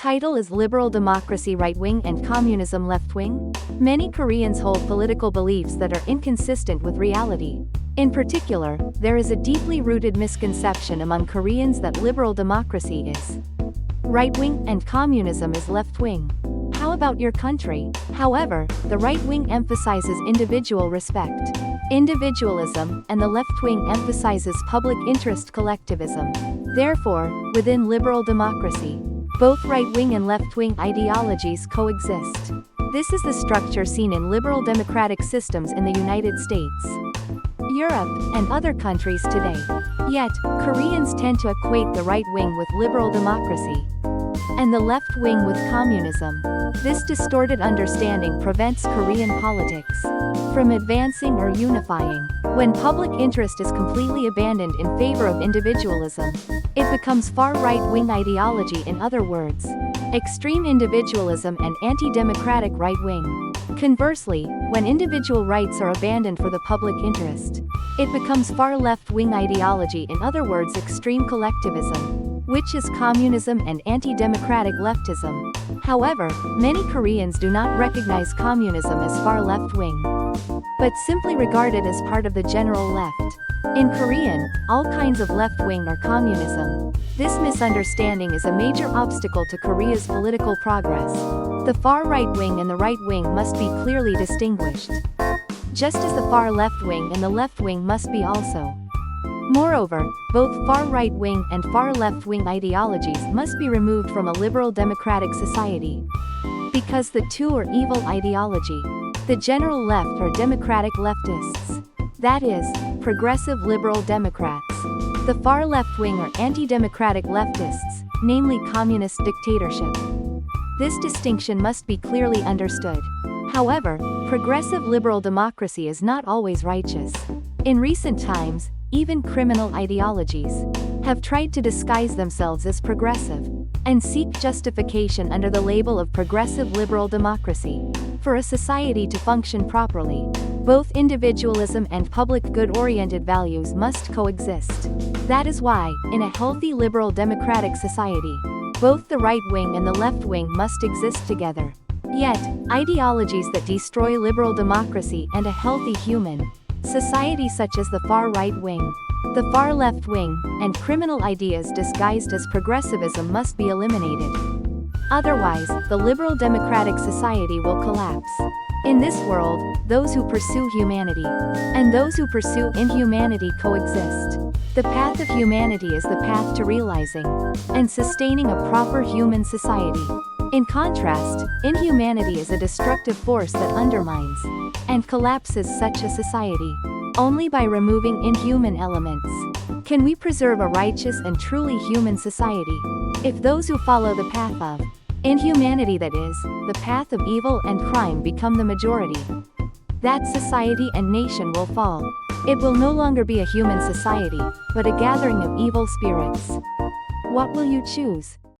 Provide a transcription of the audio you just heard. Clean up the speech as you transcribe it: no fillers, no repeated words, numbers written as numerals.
title is Liberal Democracy Right-Wing and Communism Left-Wing? Many Koreans hold political beliefs that are inconsistent with reality. In particular, there is a deeply rooted misconception among Koreans that liberal democracy is right-wing and communism is left-wing. How about your country? However, the right wing emphasizes individual respect, individualism, and the left wing emphasizes public interest collectivism. Therefore, within liberal democracy, both right-wing and left-wing ideologies coexist. This is the structure seen in liberal democratic systems in the United States, Europe, and other countries today. Yet, Koreans tend to equate the right wing with liberal democracy and the left wing with communism. This distorted understanding prevents Korean politics from advancing or unifying. When public interest is completely abandoned in favor of individualism, it becomes far right-wing ideology. In other words, extreme individualism and anti-democratic right-wing. Conversely, when individual rights are abandoned for the public interest, it becomes far left-wing ideology. In other words, extreme collectivism, which is communism, and anti-democratic leftism. However, many Koreans do not recognize communism as far left-wing, but simply regard it as part of the general left. In Korean, all kinds of left-wing are communism. This misunderstanding is a major obstacle to Korea's political progress. The far right wing and the right wing must be clearly distinguished, just as the far left wing and the left wing must be also. Moreover, both far right-wing and far left-wing ideologies must be removed from a liberal democratic society, because the two are evil ideology. The general left are democratic leftists, that is, progressive liberal Democrats. The far left-wing are anti-democratic leftists, namely communist dictatorship. This distinction must be clearly understood. However, progressive liberal democracy is not always righteous. In recent times, even criminal ideologies have tried to disguise themselves as progressive and seek justification under the label of progressive liberal democracy. For a society to function properly, both individualism and public good-oriented values must coexist. That is why, in a healthy liberal democratic society, both the right wing and the left wing must exist together. Yet, ideologies that destroy liberal democracy and a healthy human society, such as the far right wing, the far left wing, and criminal ideas disguised as progressivism must be eliminated. Otherwise, the liberal democratic society will collapse. In this world, those who pursue humanity and those who pursue inhumanity coexist. The path of humanity is the path to realizing and sustaining a proper human society. In contrast, inhumanity is a destructive force that undermines and collapses such a society. Only by removing inhuman elements can we preserve a righteous and truly human society. If those who follow the path of inhumanity, that is, the path of evil and crime, become the majority, that society and nation will fall. It will no longer be a human society, but a gathering of evil spirits. What will you choose?